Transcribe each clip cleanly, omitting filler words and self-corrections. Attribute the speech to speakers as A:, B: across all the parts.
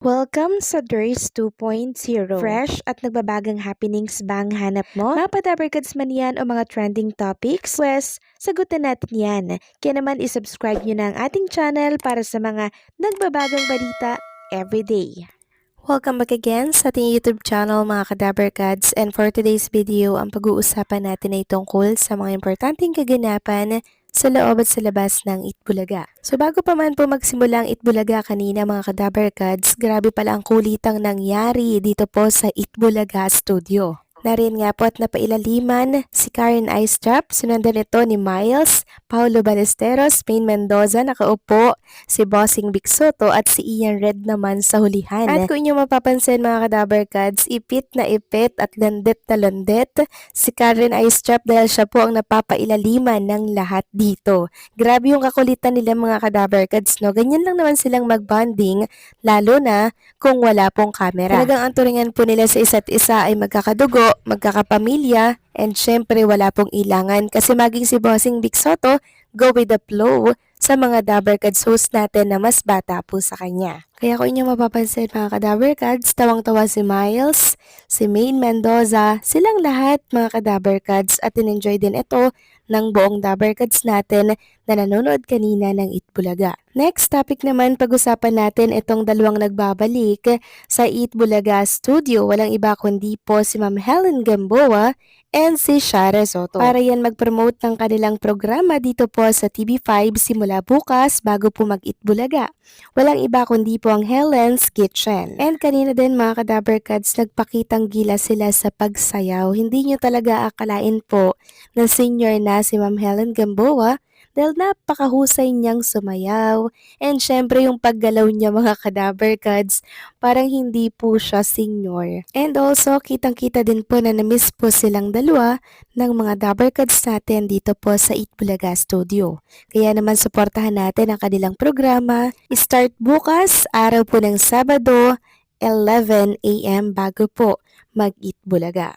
A: Welcome sa Durs 2.0. Fresh at nagbabagang happenings bang hanap mo? Mga padabarkads man yan o mga trending topics? Pwes, sagutan natin yan. Kaya naman isubscribe nyo na ang ating channel para sa mga nagbabagang balita everyday. Welcome back again sa ating YouTube channel mga kadabarkads, and for today's video, ang pag-uusapan natin ay tungkol sa mga importanteng kaganapan sa loob at sa labas ng Itbulaga. So bago pa man po magsimula ang Itbulaga kanina mga kadabarkads, grabe pala ang kulitang nangyari dito po sa Itbulaga Studio. Narin nga po at napailaliman si Karen Aistrap, sunundan ito ni Miles, Paulo Ballesteros, Maine Mendoza, nakaupo si Bossing Bigsoto at si Ian Red naman sa hulihan. At kung inyong mapapansin mga kadabarkads, ipit na ipit at landet na landet si Karen Aistrap dahil siya po ang napapailaliman ng lahat dito. Grabe yung kakulitan nila mga kadabarkads, no? Ganyan lang naman silang magbonding, lalo na kung wala pong camera. Talagang ang turingan po nila sa isa't isa ay magkakadugo, magkakapamilya, and syempre wala pong ilangan kasi maging si Bossing Bigsoto go with the flow sa mga Dabarkads host natin na mas bata po sa kanya. Kaya kung inyong mapapansin mga kadabarkads, tawang-tawa si Miles, si Maine Mendoza, silang lahat mga kadabarkads at in-enjoy din ito ng buong Dabarkads natin na nanonood kanina ng Itbulaga. Next topic naman, pag-usapan natin itong dalawang nagbabalik sa Itbulaga Studio. Walang iba kundi po si Ma'am Helen Gamboa and si Shara Soto. Para yan mag-promote ng kanilang programa dito po sa TV5 simula bukas bago po mag-Itbulaga. Walang iba kundi po ang Helen's Kitchen. And kanina din mga kadabarkads, nagpakitang gila sila sa pagsayaw. Hindi nyo talaga akalain po na senior na si Ma'am Helen Gamboa dahil napakahusay niyang sumayaw. And syempre yung paggalaw niya mga kadabarkads, parang hindi po siya senior. And also, kitang-kita din po na na-miss po silang dalawa ng mga dabarkads natin dito po sa Itbulaga Studio. Kaya naman suportahan natin ang kanilang programa. Start bukas, araw po ng Sabado, 11 AM bago po mag-Itbulaga.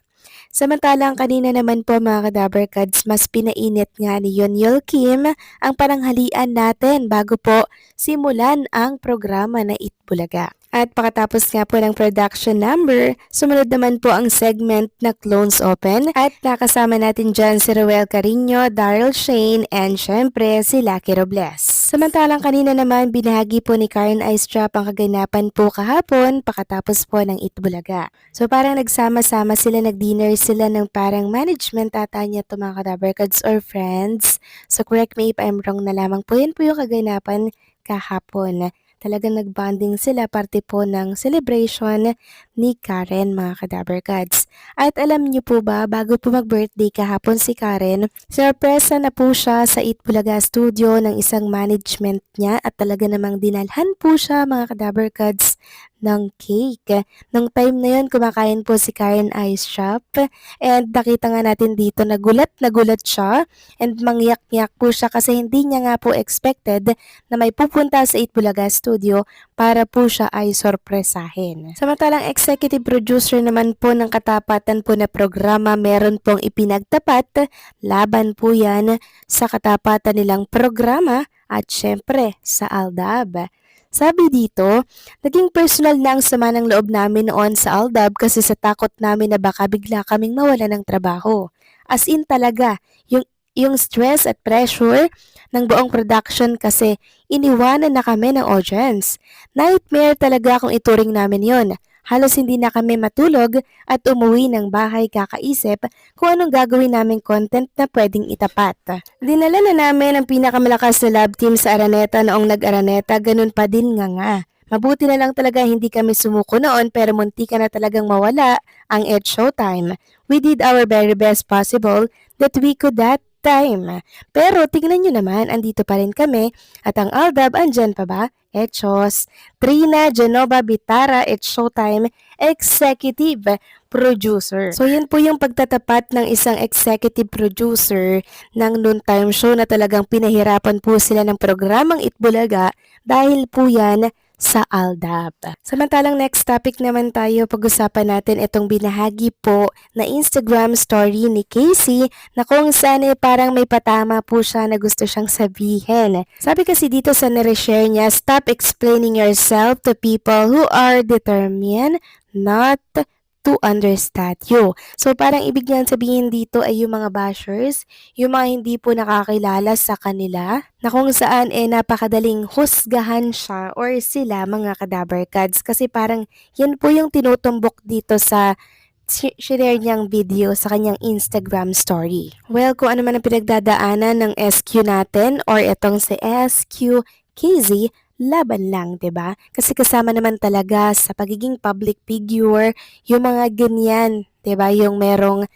A: Samantalang kanina naman po mga kadabarkads, mas pinainit nga ni Yonyol Kim ang pananghalian natin bago po simulan ang programa na Itbulaga. At pakatapos nga po ng production number, sumunod naman po ang segment na Clones Open at nakasama natin dyan si Roel Carino, Daryl Shane, and syempre si Lucky Robles. Samantalang kanina naman binahagi po ni Karen Aistrap ang kaganapan po kahapon pakatapos po ng Itbulaga. So parang nagsama-sama sila, nag-dinner sila ng parang management ata niya to mga kadabarkads or friends. So correct me if I'm wrong na lamang po, yan po yung kaganapan kahapon. Talagang nagbanding sila parte po ng celebration ni Karen mga kadabarkads. At alam niyo po ba, bago po mag-birthday kahapon si Karen, surpresa na po siya sa Itbulaga Studio ng isang management niya at talaga namang dinalhan po siya mga kadabarkads ng cake. Nung time na yun, kumakain po si Karen Ice Shop and nakita nga natin dito, nagulat siya and mangyak-yak po siya kasi hindi niya nga po expected na may pupunta sa Itbulaga Studio para po siya ay sorpresahin. Samantalang executive producer naman po ng katapatan po na programa, meron pong ipinagtapat, laban po yan sa katapatan nilang programa at syempre sa Aldab. Sabi dito, naging personal na ang sama ng loob namin noon sa Aldab kasi sa takot namin na baka bigla kaming mawala ng trabaho. As in talaga, yung stress at pressure ng buong production kasi iniwanan na kami ng audience. Nightmare talaga kung ituring namin yon. Halos hindi na kami matulog at umuwi ng bahay kakaisip kung anong gagawin naming content na pwedeng itapat. Dinala na namin ang pinakamalakas na lab team sa Araneta noong nag-Araneta, ganun pa din nga. Mabuti na lang talaga hindi kami sumuko noon pero munti ka na talagang mawala ang Ed Showtime. We did our very best possible that we could that time. Pero tingnan nyo naman, andito pa rin kami at ang Aldab andyan pa ba? Echos, Trina, Genova, Bitara, at Showtime, Executive Producer. So yan po yung pagtatapat ng isang executive producer ng noontime show na talagang pinahirapan po sila ng programang Itbulaga dahil po yan sa Aldab. Samantalang next topic naman tayo, pag-usapan natin itong binahagi po na Instagram story ni Casey na kung saan parang may patama po siya na gusto siyang sabihin. Sabi kasi dito sa nare-share niya, stop explaining yourself to people who are determined not to understand you. So parang ibig niyan sabihin dito ay yung mga bashers, yung mga hindi po nakakilala sa kanila, na kung saan napakadaling husgahan siya or sila mga kadaver cads kasi parang yan po yung tinutumbok dito sa share niyang video sa kanyang Instagram story. Well, kung ano man ang pinagdadaanan ng SQ natin or itong si SQ KZ, laban lang, 'di ba? Kasi kasama naman talaga sa pagiging public figure yung mga ganyan, 'di ba? Yung merong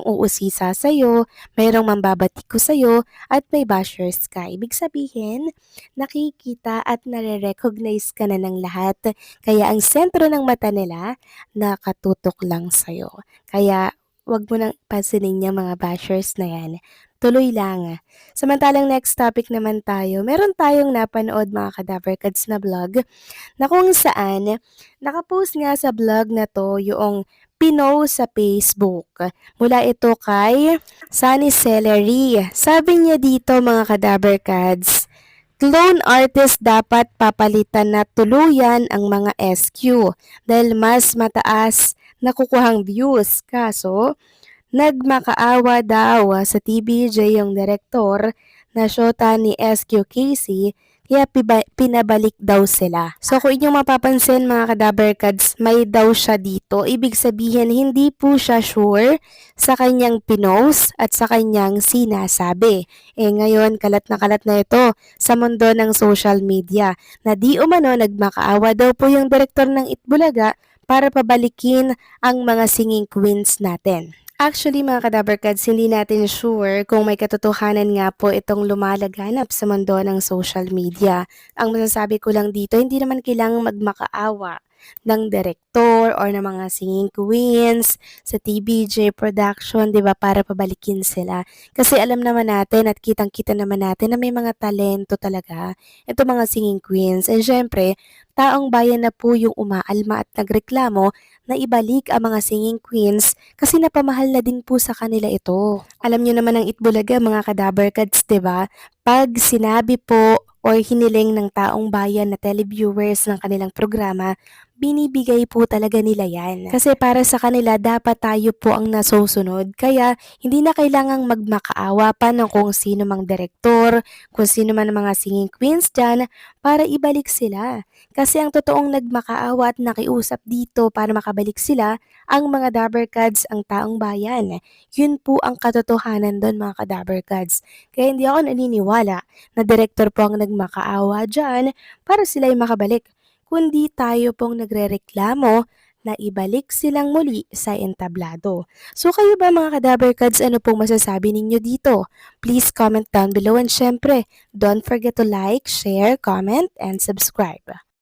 A: uusisa sa iyo, merong mambabatiko sa iyo at may bashers ka. Ibig sabihin, nakikita at nare-recognize ka na ng lahat. Kaya ang sentro ng mata nila nakatutok lang sa iyo. Kaya wag mo nang pansinin yung mga bashers na yan. Tuloy lang. Samantalang next topic naman tayo, meron tayong napanood mga Kadaver Cads na vlog na kung saan nakapost nga sa vlog na to yung pinost sa Facebook. Mula ito kay Sunny Celery. Sabi niya dito mga Kadaver Cads, clone artist dapat papalitan na tuluyan ang mga SQ dahil mas mataas na kukuhang views. Kaso, nagmakaawa daw sa TVJ yung direktor na syota ni SQ Casey kaya pinabalik daw sila. So kung inyong mapapansin mga Kadaver Cads, may daw siya dito. Ibig sabihin hindi po siya sure sa kanyang pinost at sa kanyang sinasabi. Ngayon kalat na ito sa mundo ng social media na di umano nagmakaawa daw po yung direktor ng Itbulaga para pabalikin ang mga singing queens natin. Actually mga Kadaver Cads, hindi natin sure kung may katotohanan nga po itong lumalaganap sa mundo ng social media. Ang masasabi ko lang dito, hindi naman kailangang magmakaawa ng direktor or ng mga singing queens sa TBJ production, 'di ba, para pabalikin sila. Kasi alam naman natin at kitang-kita naman natin na may mga talento talaga ito mga singing queens. And syempre, taong bayan na po yung umaalma at nagreklamo na ibalik ang mga singing queens kasi napamahal na din po sa kanila ito. Alam niyo naman ang Itbulaga mga Kadaver Cads, 'di ba? Pag sinabi po or hiniling ng taong bayan na televiewers ng kanilang programa, binibigay po talaga nila yan. Kasi para sa kanila, dapat tayo po ang nasusunod. Kaya, hindi na kailangang magmakaawa pa ng kung sino mang direktor, kung sino man mga singing queens dyan, para ibalik sila. Kasi ang totoong nagmakaawa at nakiusap dito para makabalik sila, ang mga Dabber Cads, ang taong bayan. Yun po ang katotohanan doon mga Kadaver Cads. Kaya hindi ako naniniwala na direktor po ang nagmakaawa dyan para sila'y makabalik, kundi tayo pong nagrereklamo na ibalik silang muli sa entablado. So kayo ba mga Kadaver Cads, ano pong masasabi ninyo dito? Please comment down below and syempre, don't forget to like, share, comment, and subscribe.